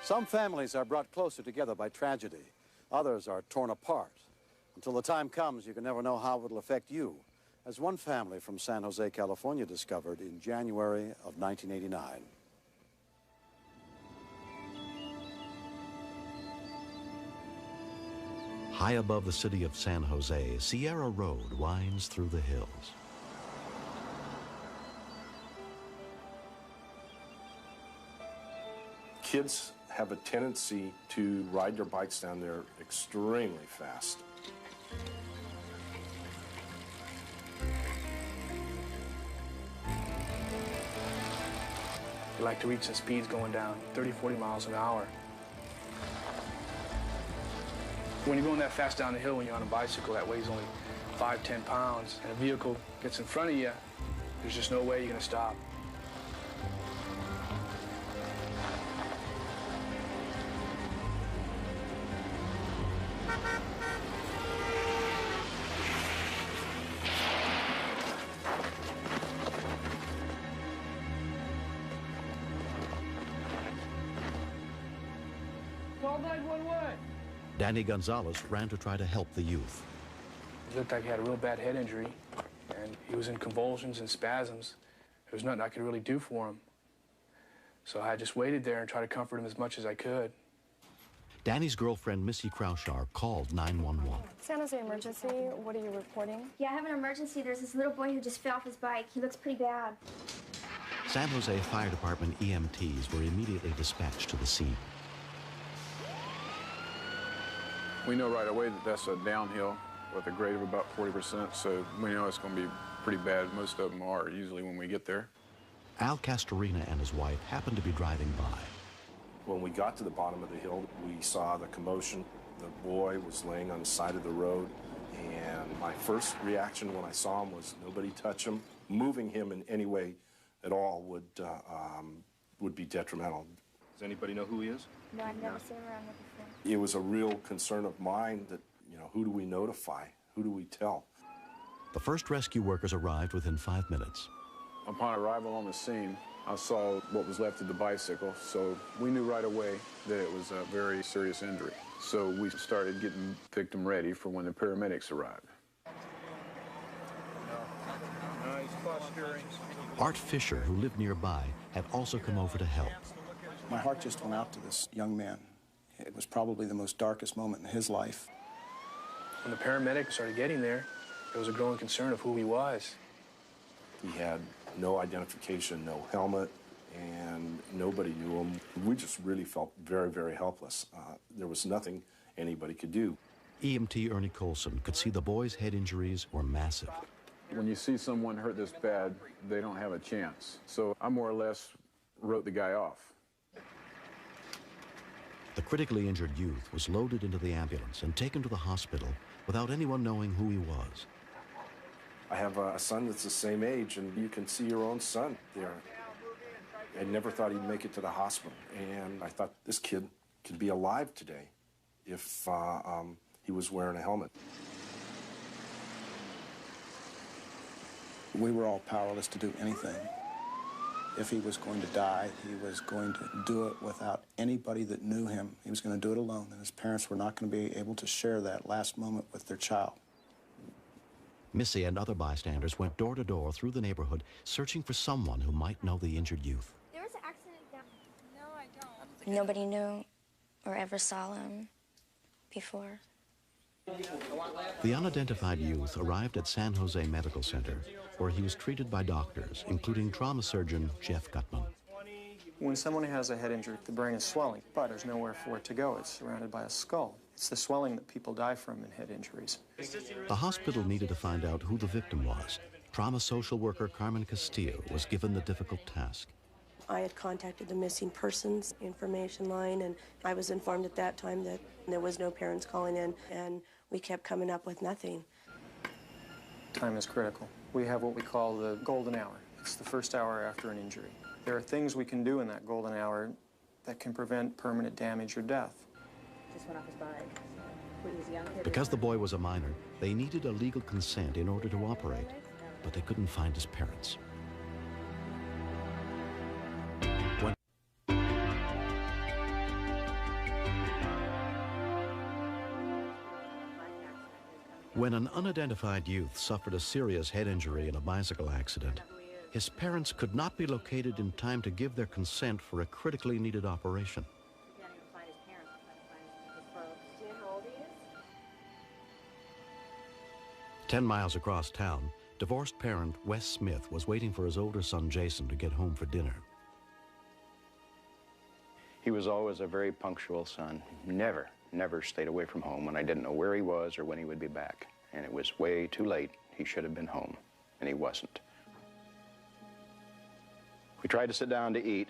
Some families are brought closer together by tragedy. Others are torn apart. Until the time comes, you can never know how it will affect you, as one family from San Jose, California discovered in January of 1989. High above the city of San Jose, Sierra Road winds through the hills. Kids have a tendency to ride their bikes down there extremely fast. We like to reach the speeds going down 30, 40 miles an hour. When you're going that fast down the hill when you're on a bicycle that weighs only 5, 10 pounds, and a vehicle gets in front of you, there's just no way you're going to stop. Danny Gonzalez ran to try to help the youth. He looked like he had a real bad head injury, and he was in convulsions and spasms. There was nothing I could really do for him. So I just waited there and tried to comfort him as much as I could. Danny's girlfriend, Missy Kraushaar, called 911. San Jose emergency, what are you reporting? Yeah, I have an emergency. There's this little boy who just fell off his bike. He looks pretty bad. San Jose Fire Department EMTs were immediately dispatched to the scene. We know right away that that's a downhill with a grade of about 40%, so we know it's going to be pretty bad. Most of them are usually when we get there. Al Castorina and his wife happened to be driving by. When we got to the bottom of the hill, we saw the commotion. The boy was laying on the side of the road, and my first reaction when I saw him was nobody touch him. Moving him in any way at all would be detrimental. Does anybody know who he is? No, I've never seen him around here before. It was a real concern of mine that, who do we notify? Who do we tell? The first rescue workers arrived within 5 minutes. Upon arrival on the scene, I saw what was left of the bicycle, so we knew right away that it was a very serious injury. So we started getting the victim ready for when the paramedics arrived. Art Fisher, who lived nearby, had also come over to help. My heart just went out to this young man. It was probably the most darkest moment in his life. When the paramedics started getting there was a growing concern of who he was. He had no identification, no helmet, and nobody knew him. We just really felt very, very helpless. There was nothing anybody could do. EMT Ernie Colson could see the boy's head injuries were massive. When you see someone hurt this bad, they don't have a chance. So I more or less wrote the guy off. The critically injured youth was loaded into the ambulance and taken to the hospital without anyone knowing who he was. I have a son that's the same age, and you can see your own son there. I never thought he'd make it to the hospital, and I thought this kid could be alive today if he was wearing a helmet. We were all powerless to do anything. If he was going to die, he was going to do it without anybody that knew him. He was going to do it alone, and his parents were not going to be able to share that last moment with their child. Missy and other bystanders went door to door through the neighborhood, searching for someone who might know the injured youth. There was an accident down. No, I don't. Nobody knew or ever saw him before. The unidentified youth arrived at San Jose Medical Center, where he was treated by doctors, including trauma surgeon Jeff Gutman. When someone has a head injury, the brain is swelling, but there's nowhere for it to go. It's surrounded by a skull. It's the swelling that people die from in head injuries. The hospital needed to find out who the victim was. Trauma social worker Carmen Castillo was given the difficult task. I had contacted the missing persons information line, and I was informed at that time that there was no parents calling in, and we kept coming up with nothing. Time is critical. We have what we call the golden hour. It's the first hour after an injury. There are things we can do in that golden hour that can prevent permanent damage or death. Just went off his bike. When he was a young kid. Because the boy was a minor, they needed a legal consent in order to operate, but they couldn't find his parents. When an unidentified youth suffered a serious head injury in a bicycle accident, his parents could not be located in time to give their consent for a critically needed operation. 10 miles across town, divorced parent Wes Smith was waiting for his older son Jason to get home for dinner. He was always a very punctual son. Never stayed away from home when I didn't know where he was or when he would be back. And it was way too late. He should have been home, and he wasn't. We tried to sit down to eat,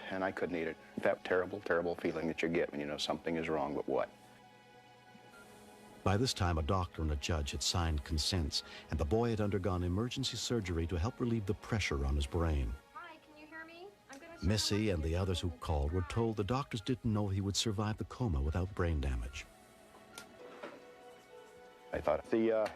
and I couldn't eat it. That terrible, terrible feeling that you get when you know something is wrong, but what? By this time, a doctor and a judge had signed consents, and the boy had undergone emergency surgery to help relieve the pressure on his brain. Hi, can you hear me? Missy and the others who called were told the doctors didn't know he would survive the coma without brain damage. I thought the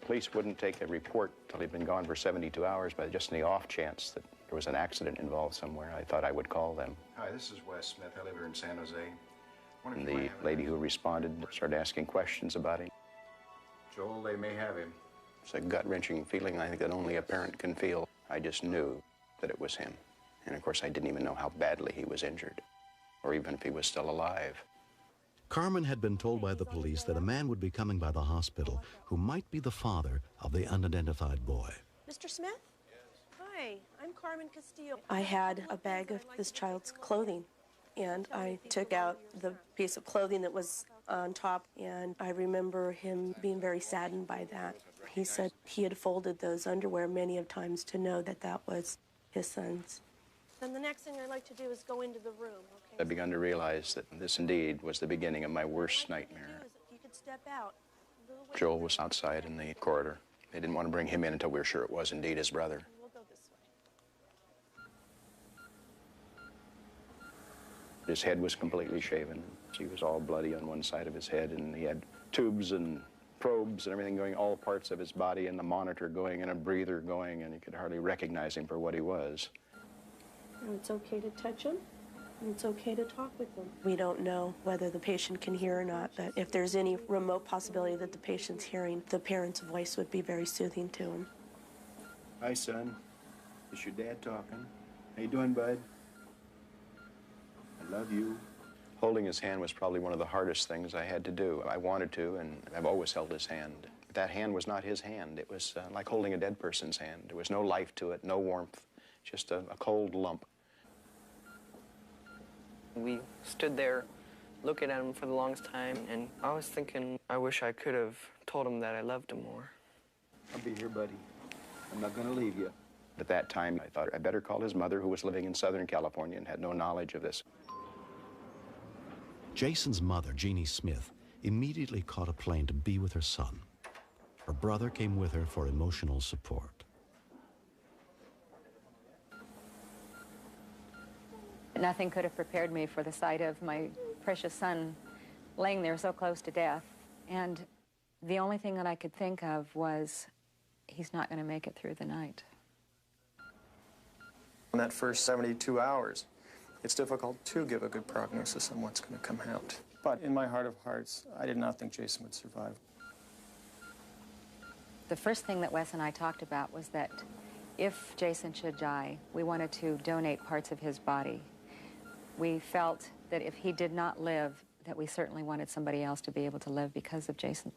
police wouldn't take a report till he'd been gone for 72 hours, but just in the off chance that there was an accident involved somewhere, I thought I would call them. Hi, this is Wes Smith. I live here in San Jose. And the lady who responded started asking questions about him. Joel, they may have him. It's a gut-wrenching feeling I think that only a parent can feel. I just knew that it was him. And of course, I didn't even know how badly he was injured, or even if he was still alive. Carmen had been told by the police that a man would be coming by the hospital who might be the father of the unidentified boy. Mr. Smith? Hi, I'm Carmen Castillo. I had a bag of this child's clothing, and I took out the piece of clothing that was on top, and I remember him being very saddened by that. He said he had folded those underwear many of times to know that that was his son's. Then the next thing I'd like to do is go into the room, okay? I begun to realize that this indeed was the beginning of my worst nightmare. You could step out. Joel was outside in the corridor. They didn't want to bring him in until we were sure it was indeed his brother. We'll go this way. His head was completely shaven. He was all bloody on one side of his head, and he had tubes and probes and everything going, all parts of his body, and the monitor going, and a breather going, and you could hardly recognize him for what he was. And it's okay to touch him, and it's okay to talk with him. We don't know whether the patient can hear or not, but if there's any remote possibility that the patient's hearing, the parent's voice would be very soothing to him. Hi, son. It's your dad talking. How you doing, bud? I love you. Holding his hand was probably one of the hardest things I had to do. I wanted to, and I've always held his hand. That hand was not his hand. It was like holding a dead person's hand. There was no life to it, no warmth, just a cold lump. We stood there looking at him for the longest time, and I was thinking, I wish I could have told him that I loved him more. I'll be here, buddy. I'm not gonna leave you. At that time, I thought I'd better call his mother, who was living in Southern California and had no knowledge of this. Jason's mother, Jeannie Smith, immediately caught a plane to be with her son. Her brother came with her for emotional support. Nothing could have prepared me for the sight of my precious son laying there so close to death. And the only thing that I could think of was, he's not going to make it through the night. In that first 72 hours, it's difficult to give a good prognosis on what's going to come out. But in my heart of hearts, I did not think Jason would survive. The first thing that Wes and I talked about was that if Jason should die, we wanted to donate parts of his body. We felt that if he did not live, that we certainly wanted somebody else to be able to live because of Jason.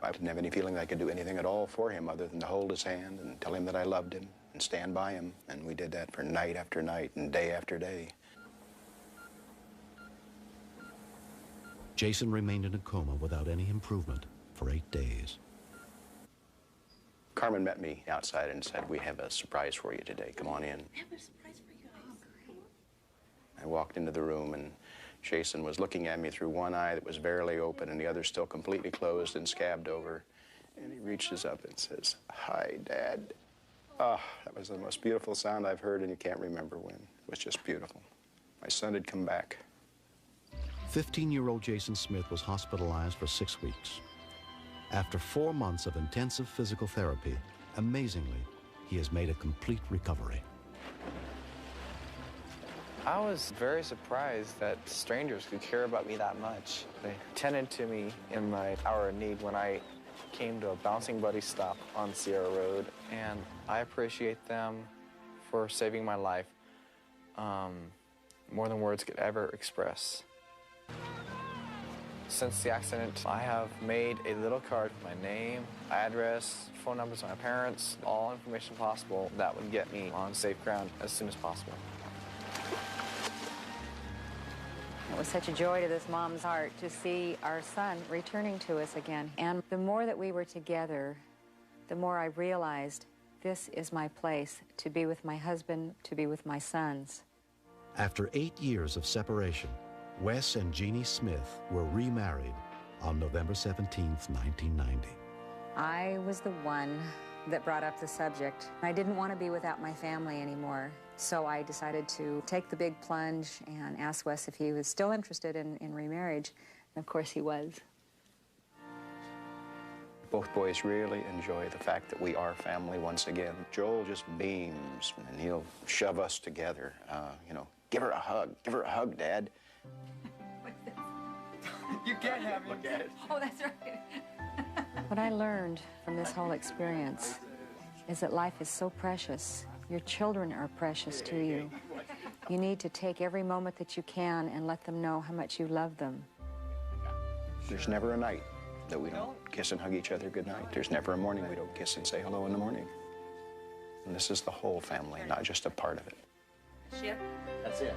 I didn't have any feeling that I could do anything at all for him other than to hold his hand and tell him that I loved him and stand by him. And we did that for night after night and day after day. Jason remained in a coma without any improvement for 8 days. Carmen met me outside and said, "We have a surprise for you today. Come on in." We have a surprise for you guys. I walked into the room, and Jason was looking at me through one eye that was barely open and the other still completely closed and scabbed over. And he reaches up and says, "Hi, Dad." Ah, that was the most beautiful sound I've heard, and you can't remember when. It was just beautiful. My son had come back. 15-year-old Jason Smith was hospitalized for 6 weeks. After 4 months of intensive physical therapy, amazingly, he has made a complete recovery. I was very surprised that strangers could care about me that much. They tended to me in my hour of need when I came to a Bouncing Buddy stop on Sierra Road, and I appreciate them for saving my life more than words could ever express. Since the accident, I have made a little card with my name, address, phone numbers of my parents, all information possible that would get me on safe ground as soon as possible. It was such a joy to this mom's heart to see our son returning to us again. And the more that we were together, the more I realized this is my place, to be with my husband, to be with my sons. After 8 years of separation, Wes and Jeannie Smith were remarried on November 17th, 1990. I was the one that brought up the subject. I didn't want to be without my family anymore, so I decided to take the big plunge and ask Wes if he was still interested in remarriage. And of course he was. Both boys really enjoy the fact that we are family once again. Joel just beams, and he'll shove us together. You know, give her a hug, Dad. You can't have him. Look at it. Oh, that's right. What I learned from this whole experience is that life is so precious. Your children are precious to you. You need to take every moment that you can and let them know how much you love them. There's never a night that we don't kiss and hug each other goodnight. There's never a morning we don't kiss and say hello in the morning. And this is the whole family, not just a part of it. Ship? That's it.